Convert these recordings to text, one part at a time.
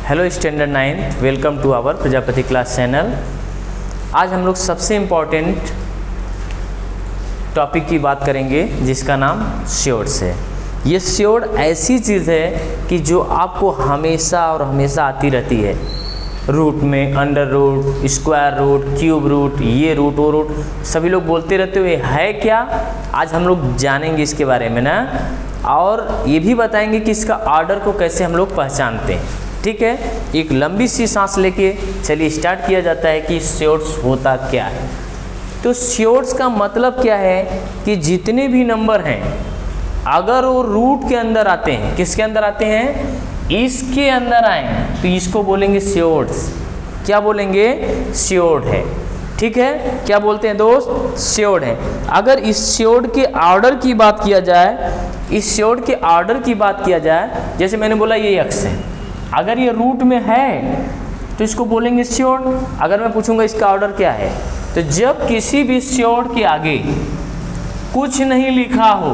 Hello standard 9th, welcome to our Prajapati class channel. आज हम लोग सबसे इम्पॉर्टेंट टॉपिक की बात करेंगे जिसका नाम श्योर्ड्स है। ये श्योर्ड ऐसी चीज़ है कि जो आपको हमेशा और हमेशा आती रहती है। रूट में under root, square root, cube root, ये रूट वो रूट सभी लोग बोलते रहते हुए है क्या, आज हम लोग जानेंगे इसके बारे में ना, और ये भी बताएंगे कि इसका ऑर्डर को कैसे हम लोग पहचानते हैं। ठीक है, एक लंबी सी सांस लेके चलिए स्टार्ट किया जाता है कि श्योर्ड्स होता क्या है। तो श्योर्ड्स का मतलब क्या है कि जितने भी नंबर हैं अगर वो रूट के अंदर आते हैं, किसके अंदर आते हैं, इसके अंदर आए तो इसको बोलेंगे श्योर्ड्स। क्या बोलेंगे, श्योर्ड है। ठीक है, क्या बोलते हैं दोस्त, श्योर्ड है। अगर इस श्योर्ड के ऑर्डर की बात किया जाए, इस श्योर्ड के ऑर्डर की बात किया जाए, जैसे मैंने बोला ये एक्स है, अगर ये रूट में है तो इसको बोलेंगे श्योर्ड। अगर मैं पूछूंगा इसका ऑर्डर क्या है, तो जब किसी भी श्योर्ड के आगे कुछ नहीं लिखा हो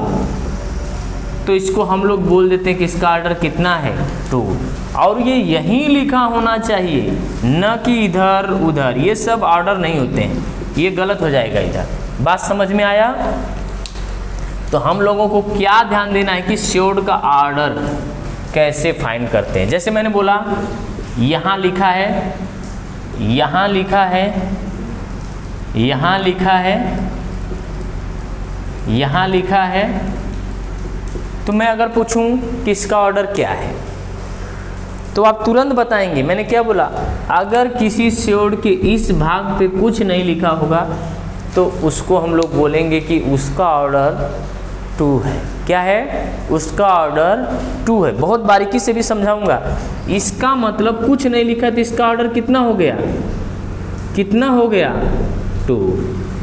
तो इसको हम लोग बोल देते हैं कि इसका ऑर्डर कितना है, 2। और ये यहीं लिखा होना चाहिए, न कि इधर उधर, ये सब ऑर्डर नहीं होते हैं, ये गलत हो जाएगा इधर। बात समझ में आया? तो हम लोगों को क्या ध्यान देना है कि श्योर्ड का ऑर्डर कैसे फाइंड करते हैं। जैसे मैंने बोला यहाँ लिखा है, यहाँ लिखा है, यहाँ लिखा है, यहाँ लिखा है, तो मैं अगर पूछूं कि इसका ऑर्डर क्या है तो आप तुरंत बताएंगे। मैंने क्या बोला, अगर किसी श्योर्ड के इस भाग पे कुछ नहीं लिखा होगा तो उसको हम लोग बोलेंगे कि उसका ऑर्डर 2 है। क्या है, उसका ऑर्डर 2 है। बहुत बारीकी से भी समझाऊंगा। इसका मतलब कुछ नहीं लिखा तो इसका ऑर्डर कितना हो गया, कितना हो गया, 2।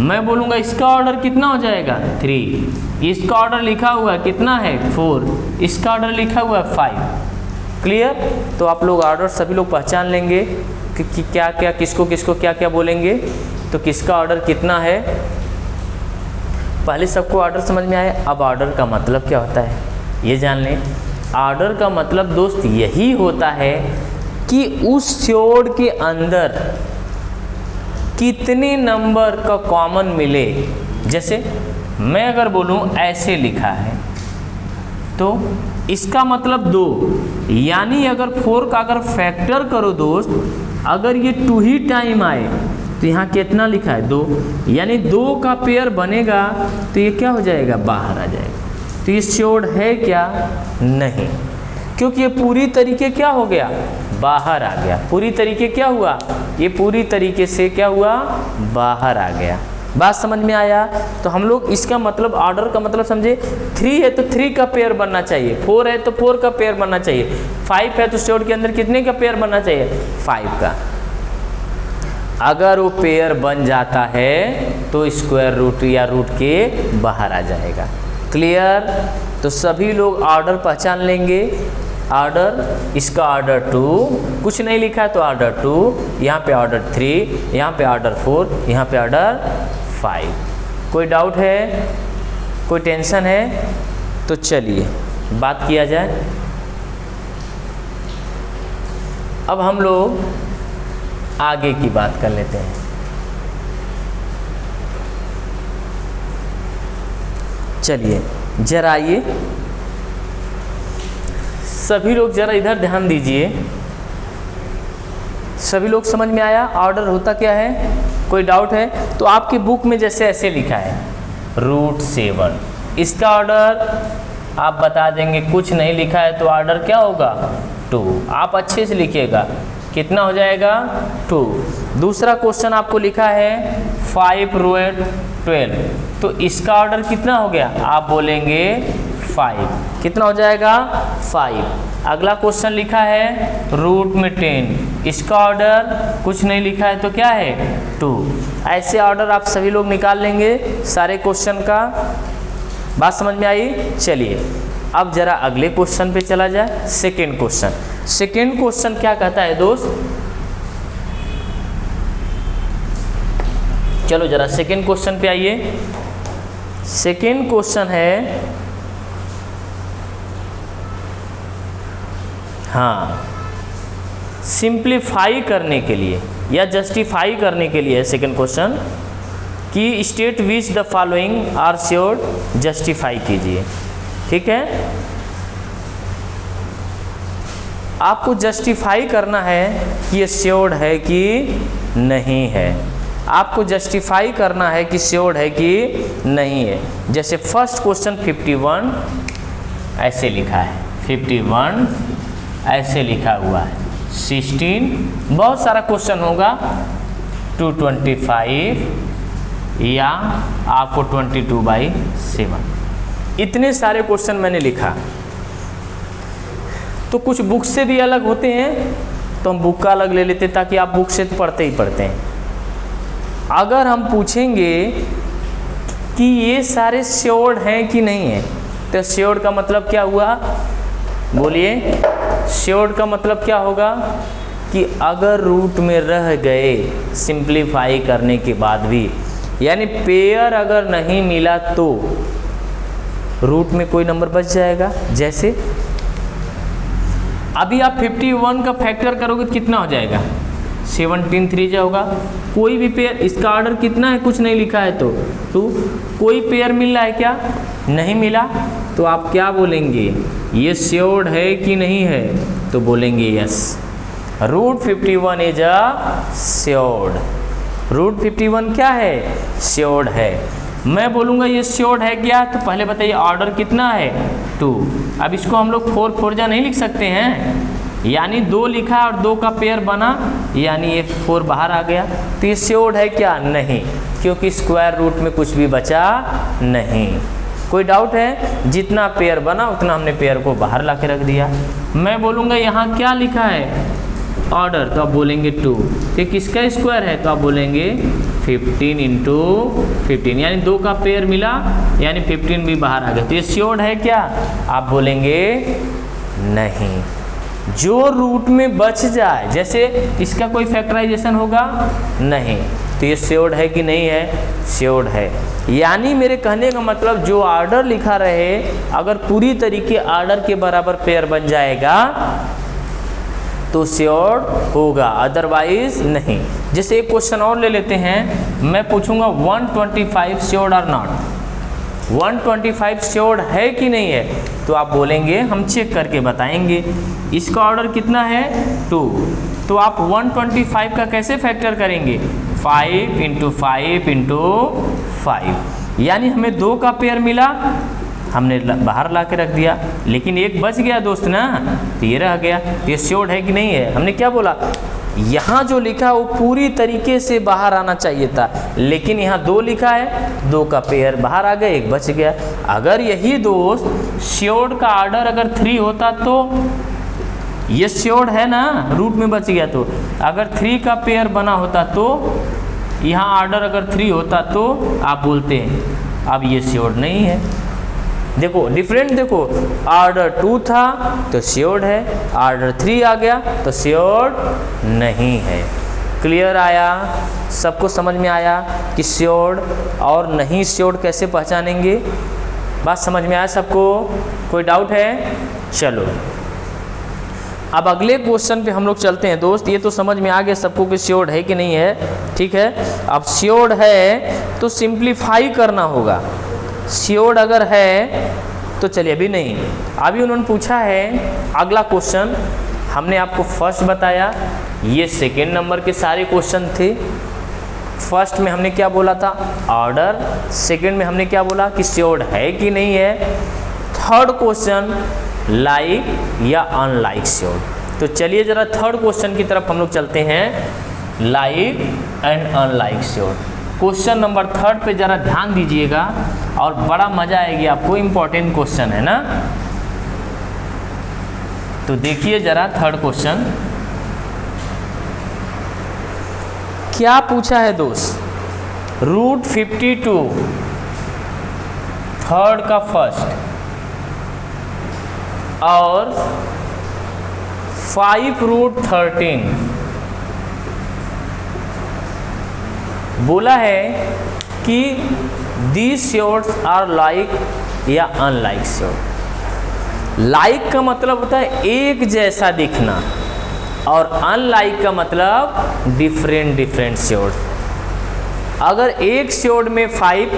मैं बोलूँगा इसका ऑर्डर कितना हो जाएगा, 3। इसका ऑर्डर लिखा हुआ है कितना है, 4। इसका ऑर्डर लिखा हुआ है 5। क्लियर? तो आप लोग ऑर्डर सभी लोग पहचान लेंगे कि क्या क्या किसको किसको क्या क्या बोलेंगे, तो किसका ऑर्डर कितना है। पहले सबको ऑर्डर समझ में आया। अब ऑर्डर का मतलब क्या होता है ये जान लें। ऑर्डर का मतलब दोस्त यही होता है कि उस श्योर्ड के अंदर कितने नंबर का कॉमन मिले। जैसे मैं अगर बोलूं ऐसे लिखा है तो इसका मतलब 2, यानी अगर 4 का अगर फैक्टर करो दोस्त, अगर ये 2 ही टाइम आए तो यहाँ कितना लिखा है, 2, यानी 2 का पेयर बनेगा तो ये क्या हो जाएगा, बाहर आ जाएगा। तो ये श्योर्ड है क्या, नहीं, क्योंकि ये पूरी तरीके क्या हो गया, बाहर आ गया। पूरी तरीके क्या हुआ, ये पूरी तरीके से क्या हुआ, बाहर आ गया। बात समझ में आया? तो हम लोग इसका मतलब ऑर्डर का मतलब समझे। 3 है तो 3 का पेयर बनना चाहिए, 4 है तो 4 का पेयर बनना चाहिए, 5 है तो श्योर्ड के अंदर कितने का पेयर बनना चाहिए, 5 का। अगर वो पेयर बन जाता है तो स्क्वायर रूट या रूट के बाहर आ जाएगा। क्लियर? तो सभी लोग ऑर्डर पहचान लेंगे। ऑर्डर, इसका ऑर्डर 2, कुछ नहीं लिखा है तो ऑर्डर 2, यहाँ पे ऑर्डर 3, यहाँ पे ऑर्डर 4, यहाँ पे ऑर्डर 5। कोई डाउट है, कोई टेंशन है? तो चलिए बात किया जाए। अब हम लोग आगे की बात कर लेते हैं। चलिए जरा आइए सभी लोग जरा इधर ध्यान दीजिए। सभी लोग समझ में आया ऑर्डर होता क्या है? कोई डाउट है तो आपकी बुक में जैसे ऐसे लिखा है √7, इसका ऑर्डर आप बता देंगे। कुछ नहीं लिखा है तो ऑर्डर क्या होगा, 2। आप अच्छे से लिखिएगा, कितना हो जाएगा, 2। दूसरा क्वेश्चन आपको लिखा है 5√12, तो इसका ऑर्डर कितना हो गया, आप बोलेंगे 5। कितना हो जाएगा, 5। अगला क्वेश्चन लिखा है रूट में 10, इसका ऑर्डर कुछ नहीं लिखा है तो क्या है, 2। ऐसे ऑर्डर आप सभी लोग निकाल लेंगे सारे क्वेश्चन का। बात समझ में आई? चलिए अब जरा अगले क्वेश्चन पे चला जाए। Second question. सेकेंड क्वेश्चन क्या कहता है दोस्त, चलो जरा सेकेंड क्वेश्चन पे आइए। सेकेंड क्वेश्चन है, हाँ सिंप्लीफाई करने के लिए या जस्टिफाई करने के लिए है सेकंड क्वेश्चन कि state which the following are surds, justify कीजिए। ठीक है, आपको जस्टिफाई करना है कि ये श्योर है कि नहीं है, आपको जस्टिफाई करना है कि श्योर है कि नहीं है। जैसे फर्स्ट क्वेश्चन 51 ऐसे लिखा है, 51 ऐसे लिखा हुआ है, 16 बहुत सारा क्वेश्चन होगा, 225 या आपको 22/7, इतने सारे क्वेश्चन मैंने लिखा। तो कुछ बुक से भी अलग होते हैं तो हम बुक का अलग ले लेते ताकि आप बुक से तो पढ़ते ही पढ़ते हैं। अगर हम पूछेंगे कि ये सारे श्योर्ड हैं कि नहीं है, तो श्योर्ड का मतलब क्या हुआ, बोलिए, श्योर्ड का मतलब क्या होगा कि अगर रूट में रह गए सिंप्लीफाई करने के बाद भी, यानी पेयर अगर नहीं मिला तो रूट में कोई नंबर बच जाएगा। जैसे अभी आप 51 का फैक्टर करोगे तो कितना हो जाएगा, 17 3 होगा। कोई भी पेयर, इसका ऑर्डर कितना है कुछ नहीं लिखा है तो कोई पेयर मिल रहा है क्या, नहीं मिला, तो आप क्या बोलेंगे, ये श्योर्ड है कि नहीं है, तो बोलेंगे yes, root 51 is a surd, root 51 क्या है, श्योर्ड है। मैं बोलूँगा ये श्योर्ड है क्या, तो पहले बताइए ऑर्डर कितना है 2। अब इसको हम लोग 4 4 जा नहीं लिख सकते हैं, यानी 2 लिखा और 2 का पेयर बना, यानी ये 4 बाहर आ गया, तो ये श्योर्ड है क्या, नहीं, क्योंकि स्क्वायर रूट में कुछ भी बचा नहीं। कोई डाउट है, जितना पेयर बना उतना हमने पेयर को बाहर ला के रख दिया। मैं बोलूँगा यहाँ क्या लिखा है ऑर्डर, तो आप बोलेंगे 2, कि किसका स्क्वायर है, तो आप बोलेंगे 15 × 15, यानी 2 का पेयर मिला, यानी 15 भी बाहर आ गया, तो ये श्योर्ड है क्या, आप बोलेंगे नहीं। जो रूट में बच जाए, जैसे इसका कोई फैक्टराइजेशन होगा नहीं, तो ये श्योर्ड है कि नहीं है, श्योर्ड है। यानी मेरे कहने का मतलब जो ऑर्डर लिखा रहे, अगर पूरी तरीके ऑर्डर के बराबर पेयर बन जाएगा तो श्योर्ड होगा, अदरवाइज नहीं। जैसे एक क्वेश्चन और ले लेते हैं, मैं पूछूंगा 125 श्योर्ड और नॉट, 125 श्योर्ड है कि नहीं है, तो आप बोलेंगे हम चेक करके बताएंगे। इसका ऑर्डर कितना है 2, तो आप 125 का कैसे फैक्टर करेंगे, 5 × 5 × 5, यानी हमें 2 का पेयर मिला, हमने बाहर ला के रख दिया, लेकिन एक बच गया दोस्त ना, तो ये रह गया, ये श्योर्ड है कि नहीं है। हमने क्या बोला, यहाँ जो लिखा वो पूरी तरीके से बाहर आना चाहिए था, लेकिन यहाँ 2 लिखा है, 2 का पेयर बाहर आ गया, एक बच गया। अगर यही दोस्त श्योर्ड का ऑर्डर अगर 3 होता तो ये श्योर्ड है ना, रूट में बच गया, तो अगर 3 का पेयर बना होता तो यहाँ ऑर्डर अगर 3 होता तो आप बोलते हैं, अब ये श्योर्ड नहीं है। देखो डिफरेंट, देखो ऑर्डर 2 था तो श्योर्ड है, ऑर्डर 3 आ गया तो श्योर्ड नहीं है। क्लियर आया, सबको समझ में आया कि श्योर्ड और नहीं श्योर्ड कैसे पहचानेंगे, बात समझ में आया सबको, कोई डाउट है। चलो अब अगले क्वेश्चन पे हम लोग चलते हैं दोस्त। ये तो समझ में आ गया सबको कि श्योर्ड है कि नहीं है, ठीक है। अब श्योर्ड है तो सिंप्लीफाई करना होगा, श्योर्ड अगर है तो चलिए, अभी नहीं, अभी उन्होंने पूछा है अगला क्वेश्चन, हमने आपको फर्स्ट बताया, ये सेकेंड नंबर के सारे क्वेश्चन थे। फर्स्ट में हमने क्या बोला था, ऑर्डर, सेकेंड में हमने क्या बोला कि श्योर्ड है कि नहीं है, थर्ड क्वेश्चन लाइक या अनलाइक श्योर्ड। तो चलिए जरा थर्ड क्वेश्चन की तरफ हम लोग चलते हैं, like and unlike assured. Question number 3 पे ज़रा ध्यान दीजिएगा और बड़ा मज़ा आएगी आपको, इम्पोर्टेंट क्वेश्चन है ना। तो देखिए ज़रा थर्ड क्वेश्चन क्या पूछा है दोस्त, रूट 52 थर्ड का फर्स्ट और 5 रूट 13 बोला है कि दीज श्योर्ड्स आर लाइक या अनलाइक श्योर्ड। लाइक का मतलब होता है एक जैसा दिखना, और अनलाइक का मतलब डिफरेंट डिफरेंट श्योर्ड। अगर एक श्योर्ड में 5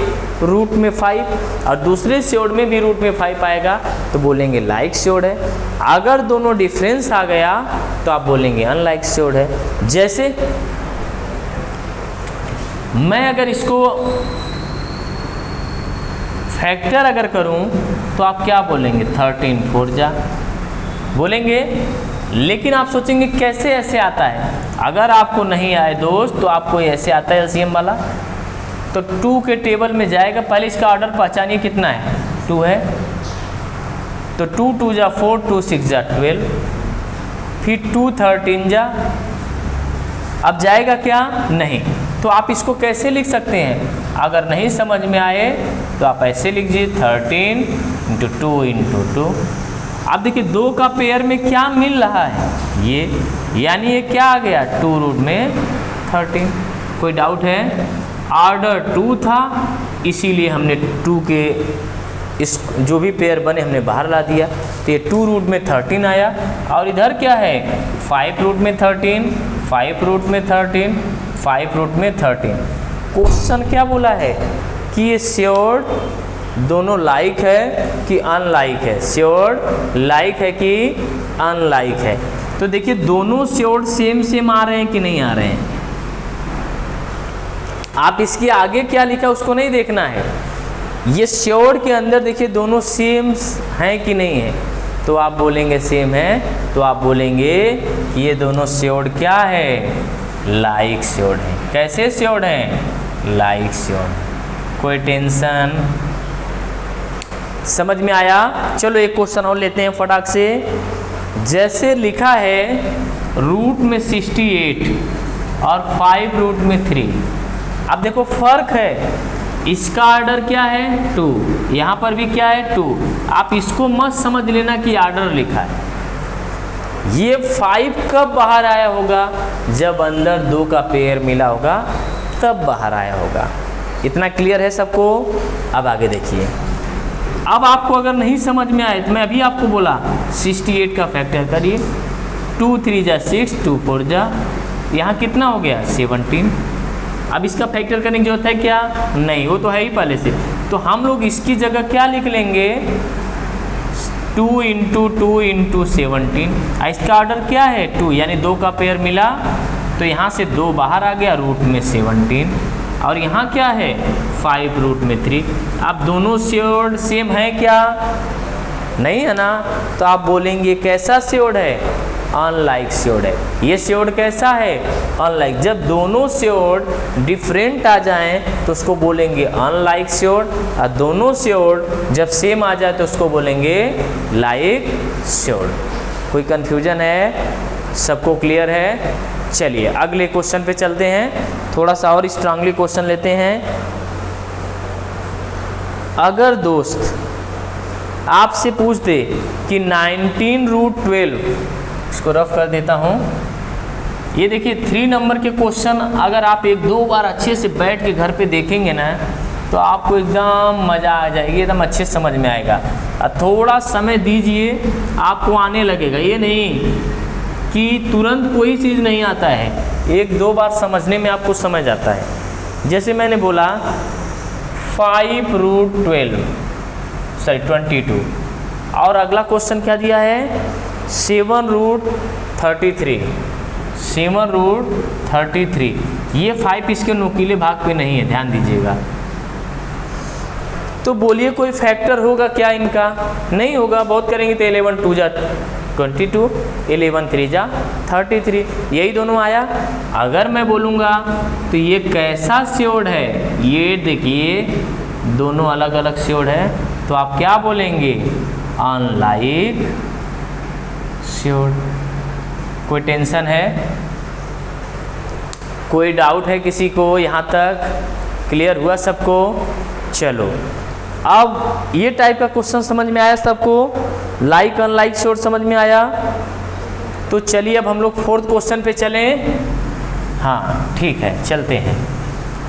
रूट में 5 और दूसरे श्योर्ड में भी रूट में 5 आएगा तो बोलेंगे लाइक श्योर्ड है। अगर दोनों डिफरेंस आ गया तो आप बोलेंगे अनलाइक श्योर्ड है। जैसे मैं अगर इसको फैक्टर अगर करूं तो आप क्या बोलेंगे, 13 4 जा बोलेंगे। लेकिन आप सोचेंगे कैसे ऐसे आता है। अगर आपको नहीं आए दोस्त तो आपको ऐसे आता है एलसीएम वाला, तो 2 के टेबल में जाएगा। पहले इसका ऑर्डर पहचानिए कितना है, 2 है तो 2 2 जा 4, 2 6 जा 12, फिर 2 13 जा। अब जाएगा क्या, नहीं। तो आप इसको कैसे लिख सकते हैं, अगर नहीं समझ में आए तो आप ऐसे लिखिए 13 × 2 × 2। अब देखिए 2 का पेयर में क्या मिल रहा है, ये, यानी ये क्या आ गया 2 रूट में 13। कोई डाउट है, ऑर्डर 2 था इसीलिए हमने 2 के इस जो भी पेयर बने हमने बाहर ला दिया, तो ये 2 रूट में 13 आया। और इधर क्या है 5 रूट में 13, 5 रूट में 13, 5 रूट में 13। क्वेश्चन क्या बोला है कि ये श्योर्ड दोनों लाइक है कि अनलाइक है, श्योर्ड लाइक है कि अनलाइक है। तो देखिए दोनों श्योर्ड सेम सेम आ रहे हैं कि नहीं आ रहे हैं। आप इसके आगे क्या लिखा उसको नहीं देखना है, ये श्योर्ड के अंदर देखिए दोनों सेम हैं कि नहीं है। तो आप बोलेंगे सेम है, तो आप बोलेंगे कि ये दोनों श्योर्ड क्या है, लाइक श्योर्ड है। कैसे श्योर्ड है, लाइक श्योर्ड। कोई टेंशन, समझ में आया। चलो एक क्वेश्चन और लेते हैं फटाक से। जैसे लिखा है रूट में 68 और 5 रूट में 3। अब देखो फर्क है, इसका ऑर्डर क्या है 2, यहाँ पर भी क्या है 2। आप इसको मत समझ लेना कि ऑर्डर लिखा है। ये 5 कब बाहर आया होगा, जब अंदर 2 का पेयर मिला होगा तब बाहर आया होगा। इतना क्लियर है सबको। अब आगे देखिए, अब आपको अगर नहीं समझ में आए तो मैं अभी आपको बोला 68 का फैक्टर करिए, 2 3 जा 6, 2 4 जा, यहाँ कितना हो गया 17। अब इसका फैक्टर करने की जरूरत है क्या, नहीं, वो तो है ही पहले से। तो हम लोग इसकी जगह क्या लिख लेंगे 2 × 2 × 17। इसका ऑर्डर क्या है 2, यानी 2 का पेयर मिला तो यहाँ से 2 बाहर आ गया रूट में 17, और यहाँ क्या है 5 रूट में 3। अब दोनों श्योर्ड सेम है क्या, नहीं है ना। तो आप बोलेंगे कैसा श्योर्ड है, अनलाइक श्योर्ड है। ये श्योर्ड कैसा है, अनलाइक। जब दोनों श्योर्ड डिफरेंट आ जाएं तो उसको बोलेंगे अनलाइक श्योर्ड, और दोनों श्योर्ड जब सेम आ जाए तो उसको बोलेंगे लाइक श्योर्ड। कोई कंफ्यूजन है, सबको क्लियर है। चलिए अगले क्वेश्चन पे चलते हैं, थोड़ा सा और स्ट्रांगली क्वेश्चन लेते हैं। अगर दोस्त आपसे पूछते कि 19 रूट 12, इसको रफ कर देता हूँ। ये देखिए 3 नंबर के क्वेश्चन अगर आप 1-2 बार अच्छे से बैठ के घर पे देखेंगे ना तो आपको एकदम मज़ा आ जाएगी, एकदम अच्छे से समझ में आएगा। थोड़ा समय दीजिए, आपको आने लगेगा। ये नहीं कि तुरंत कोई चीज़ नहीं आता है, 1-2 बार समझने में आपको समझ आता है। जैसे मैंने बोला 5 रूट 22, और अगला क्वेश्चन क्या दिया है 7 रूट 33, 7 रूट 33। ये 5 इसके नुकीले भाग पे नहीं है, ध्यान दीजिएगा। तो बोलिए कोई फैक्टर होगा क्या इनका, नहीं होगा। बहुत करेंगे तो 11 2 जा 22, 11 3 जा 33, यही दोनों आया। अगर मैं बोलूँगा तो ये कैसा श्योर्ड है, ये देखिए दोनों अलग अलग श्योर्ड है, तो आप क्या बोलेंगे अनलाइक श्योर्ड। कोई टेंशन है, कोई डाउट है किसी को, यहाँ तक क्लियर हुआ सबको। चलो अब ये टाइप का क्वेश्चन समझ में आया सबको, लाइक अनलाइक श्योर्ड समझ में आया। तो चलिए अब हम लोग 4th क्वेश्चन पे चलें। हाँ ठीक है, चलते हैं।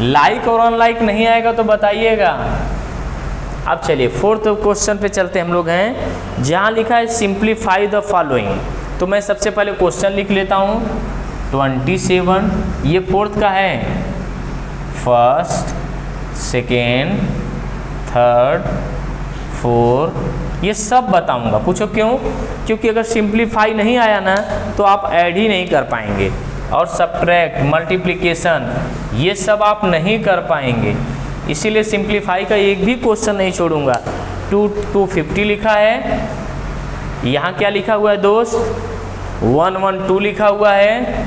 लाइक और अनलाइक नहीं आएगा तो बताइएगा। अब चलिए 4th क्वेश्चन पे चलते हम लोग हैं, जहाँ लिखा है सिंप्लीफाई द फॉलोइंग। तो मैं सबसे पहले क्वेश्चन लिख लेता हूँ 27, ये फोर्थ का है, फर्स्ट, सेकेंड, थर्ड, फोर्थ, ये सब बताऊंगा। पूछो क्यों? क्योंकि अगर सिंप्लीफाई नहीं आया ना तो आप ऐड ही नहीं कर पाएंगे, और सब्ट्रैक्ट, मल्टीप्लिकेशन, ये सब आप नहीं कर पाएंगे। इसीलिए सिंप्लीफाई का एक भी क्वेश्चन नहीं छोड़ूंगा। 250 लिखा है, यहाँ क्या लिखा हुआ है दोस्त? 112 लिखा हुआ है,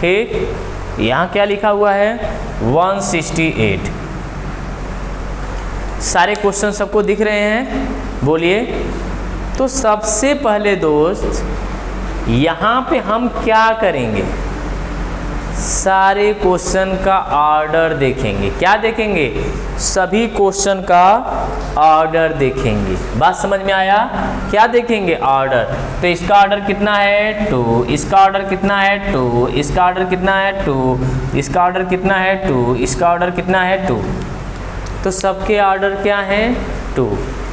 ठीक। यहाँ क्या लिखा हुआ है? 168। सारे क्वेश्चन सबको दिख रहे हैं? बोलिए। तो सबसे पहले दोस्त यहाँ पे हम क्या करेंगे? सारे क्वेश्चन का ऑर्डर देखेंगे। क्या देखेंगे? सभी क्वेश्चन का ऑर्डर देखेंगे। बात समझ में आया? क्या देखेंगे? ऑर्डर। तो इसका ऑर्डर कितना है? 2। इसका ऑर्डर कितना है? 2। इसका ऑर्डर कितना है? 2। इसका ऑर्डर कितना है? 2। इसका ऑर्डर कितना है? 2। तो सबके ऑर्डर क्या है? 2।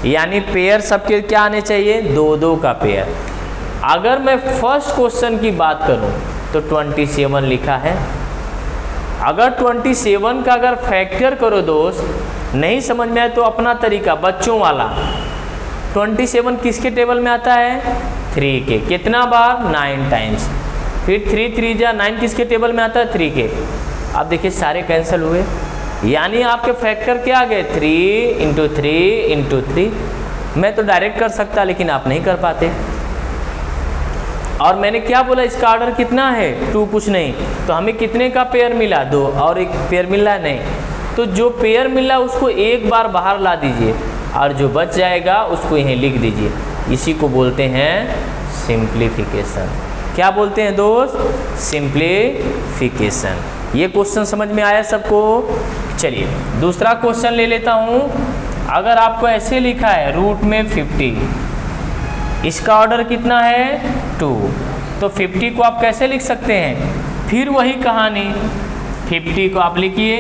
यानी पेयर सबके क्या आने चाहिए? 2-2 का पेयर। अगर मैं फर्स्ट क्वेश्चन की बात करूं तो 27 लिखा है। अगर 27 का अगर फैक्टर करो दोस्त, नहीं समझ में आए तो अपना तरीका, बच्चों वाला। 27 किसके टेबल में आता है? 3 के। कितना बार? 9 टाइम्स। फिर 3 3 जा 9 किसके टेबल में आता है? 3 के। अब देखिए सारे कैंसिल हुए, यानी आपके फैक्टर क्या आ गए? 3 इंटू 3 इंटू 3। मैं तो डायरेक्ट कर सकता, लेकिन आप नहीं कर पाते। और मैंने क्या बोला? इसका ऑर्डर कितना है? 2, कुछ नहीं। तो हमें कितने का पेयर मिला? 2। और एक पेयर मिल रहा है? नहीं। तो जो पेयर मिला उसको एक बार बाहर ला दीजिए, और जो बच जाएगा उसको यहीं लिख दीजिए। इसी को बोलते हैं सिंप्लीफिकेशन। क्या बोलते हैं दोस्त? सिंप्लीफिकेशन। ये क्वेश्चन समझ में आया सबको? चलिए दूसरा क्वेश्चन ले लेता हूँ। अगर आपको ऐसे लिखा है रूट में 50, इसका ऑर्डर कितना है? 2। तो 50 को आप कैसे लिख सकते हैं? फिर वही कहानी, 50 को आप लिखिए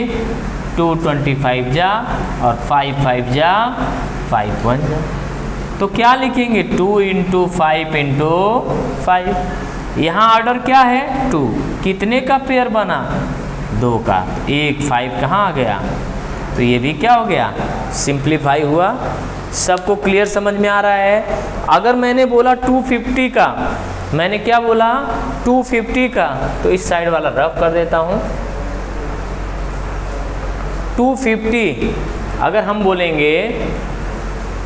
2 25 जा, और 5 5 जा, 5 1 जा। तो क्या लिखेंगे? 2 इंटू 5 इंटू 5। यहाँ ऑर्डर क्या है? 2। कितने का पेयर बना? 2 का। 1 5 कहाँ आ गया? तो ये भी क्या हो गया? सिंप्लीफाई हुआ। सबको क्लियर समझ में आ रहा है? अगर मैंने बोला 250 का, मैंने क्या बोला? 250 का, तो इस साइड वाला रफ कर देता हूँ। 250 अगर हम बोलेंगे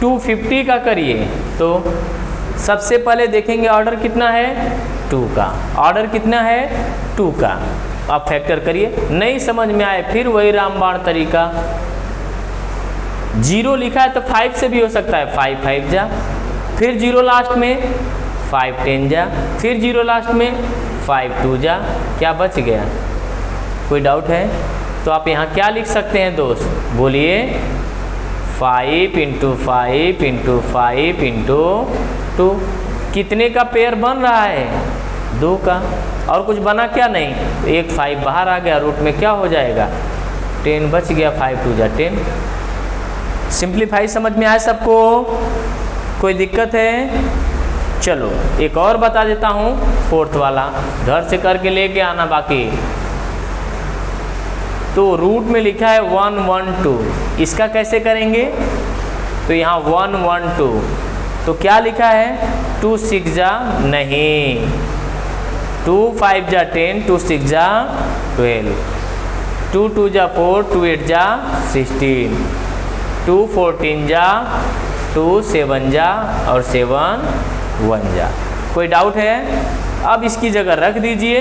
250 का करिए, तो सबसे पहले देखेंगे ऑर्डर कितना है? 2 का। ऑर्डर कितना है? 2 का। आप फैक्टर करिए। नहीं समझ में आए फिर वही रामबाण तरीका। 0 लिखा है तो 5 से भी हो सकता है। 5 5 जा, फिर 0 लास्ट में, 5 10 जा, फिर 0 लास्ट में, 5 2 जा। क्या बच गया? कोई डाउट है? तो आप यहाँ क्या लिख सकते हैं दोस्त? बोलिए। 5 इंटू 5 इंटू 5 इंटू 2। कितने का पेयर बन रहा है? 2 का। और कुछ बना क्या? नहीं। तो एक 5 बाहर आ गया, रूट में क्या हो जाएगा? 10 बच गया। 5 2 जा 10। सिंप्लीफाई समझ में आया सबको? कोई दिक्कत है? चलो एक और बता देता हूँ, फोर्थ वाला घर से करके लेके आना बाकी। तो रूट में लिखा है 1 1 2, इसका कैसे करेंगे? तो यहाँ 1 1 2, तो क्या लिखा है? 2 6 जा, नहीं, 2 5 जा 10, 2 6 जा 12, 2 2 जा 4, 2 8 जा 16, 2 14 जा, 2 7 जा, और 7 1 जा। कोई डाउट है? अब इसकी जगह रख दीजिए।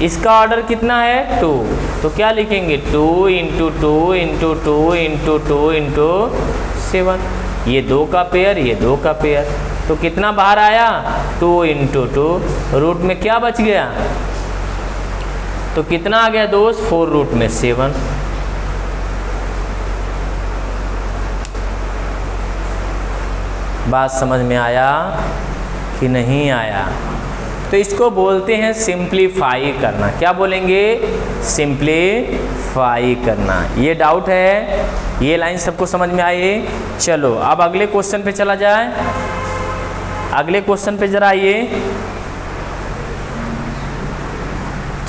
इसका ऑर्डर कितना है? 2, तो क्या लिखेंगे? 2 इंटू 2 इंटू 2 इंटू 2 इंटू 7। ये 2 का पेयर, ये 2 का पेयर, तो कितना बाहर आया? 2 इंटू 2। रूट में क्या बच गया? तो कितना आ गया दोस्त? 4 रूट में 7। बात समझ में आया कि नहीं आया? तो इसको बोलते हैं सिंप्लीफाई करना। क्या बोलेंगे? सिंप्लीफाई करना। ये डाउट है? ये लाइन सबको समझ में आई? चलो अब अगले क्वेश्चन पे चला जाए। अगले क्वेश्चन पे जरा आइए।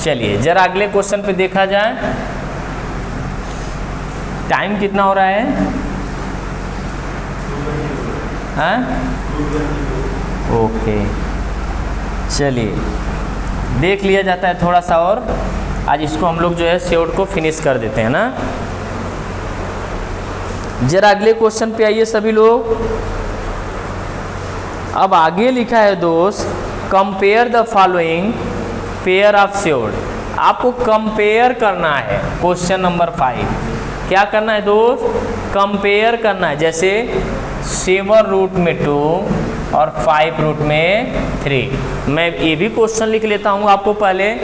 चलिए जरा अगले क्वेश्चन पे देखा जाए। टाइम कितना हो रहा है? हाँ ओके, चलिए देख लिया जाता है थोड़ा सा और आज इसको हम लोग जो है स्योर्ड को फिनिश कर देते हैं ना। जरा अगले क्वेश्चन पे आइए सभी लोग। अब आगे लिखा है दोस्त, compare the following pair of surds. आपको कंपेयर करना है। क्वेश्चन नंबर 5 क्या करना है दोस्त? कंपेयर करना है। जैसे 7 रूट में 2 और 5 रूट में 3। मैं ये भी क्वेश्चन लिख लेता हूँ आपको पहले।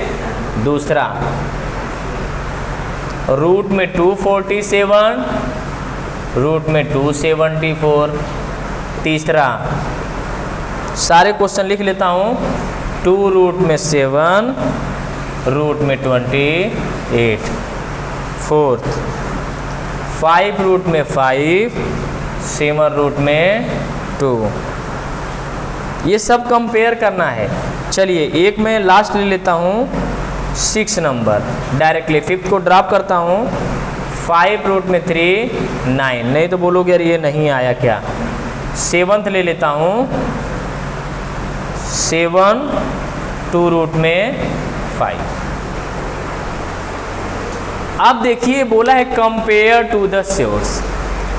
दूसरा, रूट में 247, रूट में 274। तीसरा, सारे क्वेश्चन लिख लेता हूँ। 2 रूट में 7, रूट में 28। फोर्थ, 5 रूट में 5, 7 रूट में 2। ये सब कंपेयर करना है। चलिए एक मैं लास्ट ले लेता हूँ, 6 नंबर। डायरेक्टली 5th को ड्रॉप करता हूँ। 5 रूट में 3, 9। नहीं तो बोलोगे यार ये नहीं आया क्या। 7th ले लेता हूँ। 7, 2 रूट में 5। अब देखिए बोला है कंपेयर टू द स्योर्स।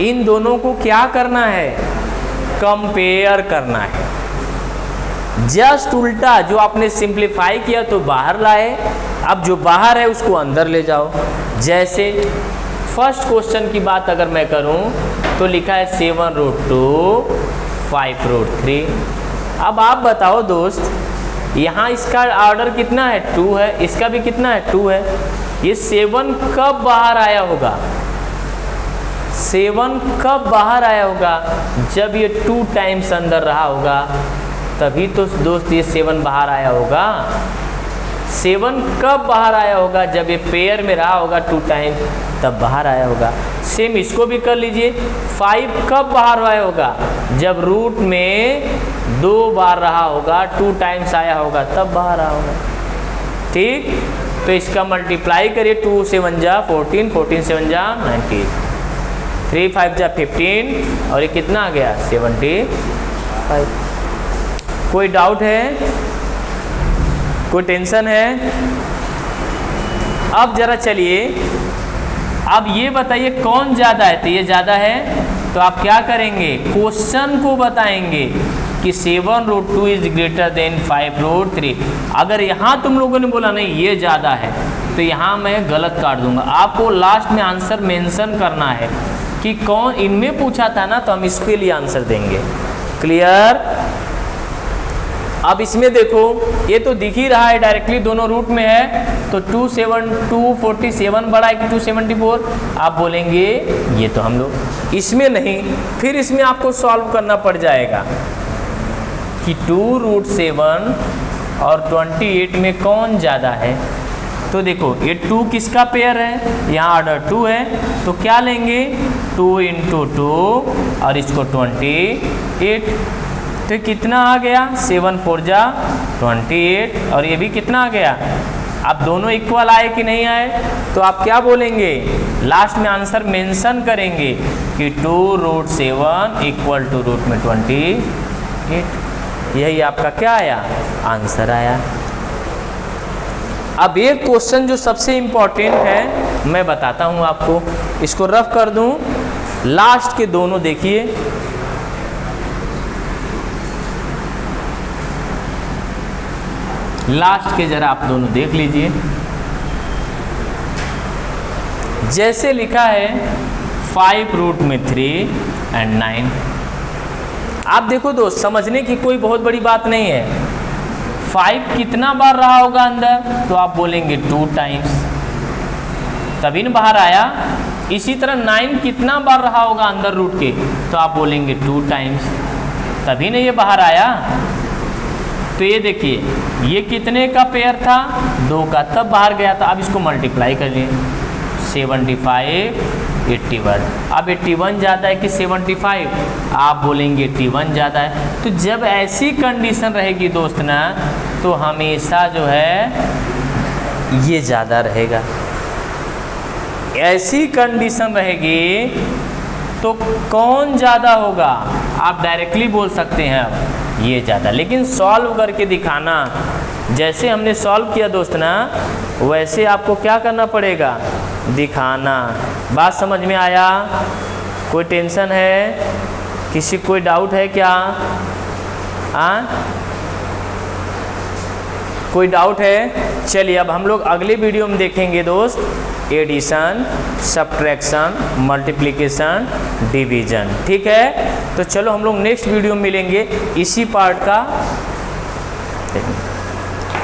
इन दोनों को क्या करना है? कंपेयर करना है। जस्ट उल्टा, जो आपने सिंप्लीफाई किया तो बाहर लाए, अब जो बाहर है उसको अंदर ले जाओ। जैसे फर्स्ट क्वेश्चन की बात अगर मैं करूं तो लिखा है 7 रूट 2, 5 रूट 3। अब आप बताओ दोस्त, यहाँ इसका ऑर्डर कितना है? 2 है। इसका भी कितना है? 2 है। ये 7 कब बाहर आया होगा? 7 कब बाहर आया होगा? जब ये 2 टाइम्स अंदर रहा होगा, तभी तो दोस्त ये 7 बाहर आया होगा। 7 कब बाहर आया होगा? जब ये पेयर में रहा होगा 2 टाइम्स, तब बाहर आया होगा। सेम इसको भी कर लीजिए। 5 कब बाहर आया होगा? जब रूट में 2 बार रहा होगा, 2 टाइम्स आया होगा, तब बाहर आया होगा। ठीक, तो इसका मल्टीप्लाई करिए। 2 7 जा 14, 14 7 जा 19, 3 5 जा 15 और ये कितना आ गया? 75। कोई डाउट है? कोई टेंशन है? अब जरा चलिए, अब ये बताइए कौन ज़्यादा है? तो ये ज़्यादा है, तो आप क्या करेंगे? क्वेश्चन को बताएंगे कि 7 root 2 is greater than 5 root 3। अगर यहाँ तुम लोगों ने बोला नहीं ये ज़्यादा है, तो यहाँ मैं गलत काट दूंगा। आपको लास्ट में आंसर मेंशन करना है कि कौन। इनमें पूछा था ना, तो हम इसके लिए आंसर देंगे। क्लियर? अब इसमें देखो, ये तो दिख ही रहा है डायरेक्टली दोनों रूट में है, तो 247 बड़ा है कि 274। आप बोलेंगे ये तो हम लोग इसमें नहीं, फिर इसमें आपको सॉल्व करना पड़ जाएगा कि 2 रूट 7 और 28 में कौन ज़्यादा है। तो देखो ये 2 किसका पेयर है? यहाँ ऑर्डर 2 है, तो क्या लेंगे? 2 × 2 और इसको 28। तो कितना आ गया? 7 4 जा 28 और ये भी कितना आ गया? अब दोनों इक्वल आए कि नहीं आए? तो आप क्या बोलेंगे? लास्ट में आंसर मेंशन करेंगे कि 2 रूट 7 इक्वल टू रूट में 28। यही आपका क्या आया? आंसर आया। अब एक क्वेश्चन जो सबसे इम्पोर्टेंट है मैं बताता हूँ आपको, इसको रफ कर दूँ। लास्ट के दोनों देखिए, लास्ट के जरा आप दोनों देख लीजिए। जैसे लिखा है 5 रूट में 3 एंड 9। आप देखो दोस्त, समझने की कोई बहुत बड़ी बात नहीं है। 5 कितना बार रहा होगा अंदर? तो आप बोलेंगे 2 टाइम्स, तभी न बाहर आया। इसी तरह 9 कितना बार रहा होगा अंदर रूट के? तो आप बोलेंगे 2 टाइम्स, तभी न ये बाहर आया। तो ये देखिए, ये कितने का पेयर था? 2 का, तब बाहर गया था। अब इसको मल्टीप्लाई करिए। 75 81। अब 81 ज़्यादा है कि 75? आप बोलेंगे 81 ज़्यादा है। तो जब ऐसी कंडीशन रहेगी दोस्त ना, तो हमेशा जो है ये ज़्यादा रहेगा। ऐसी कंडीशन रहेगी तो कौन ज़्यादा होगा? आप डायरेक्टली बोल सकते हैं अब ये ज़्यादा, लेकिन सॉल्व करके दिखाना। जैसे हमने सॉल्व किया दोस्त ना, वैसे आपको क्या करना पड़ेगा? दिखाना। बात समझ में आया? कोई टेंशन है? किसी कोई डाउट है क्या? कोई डाउट है? चलिए अब हम लोग अगले वीडियो में देखेंगे दोस्त एडिशन, सब्ट्रैक्शन, मल्टीप्लिकेशन, डिवीजन। ठीक है, तो चलो हम लोग नेक्स्ट वीडियो में मिलेंगे इसी पार्ट का।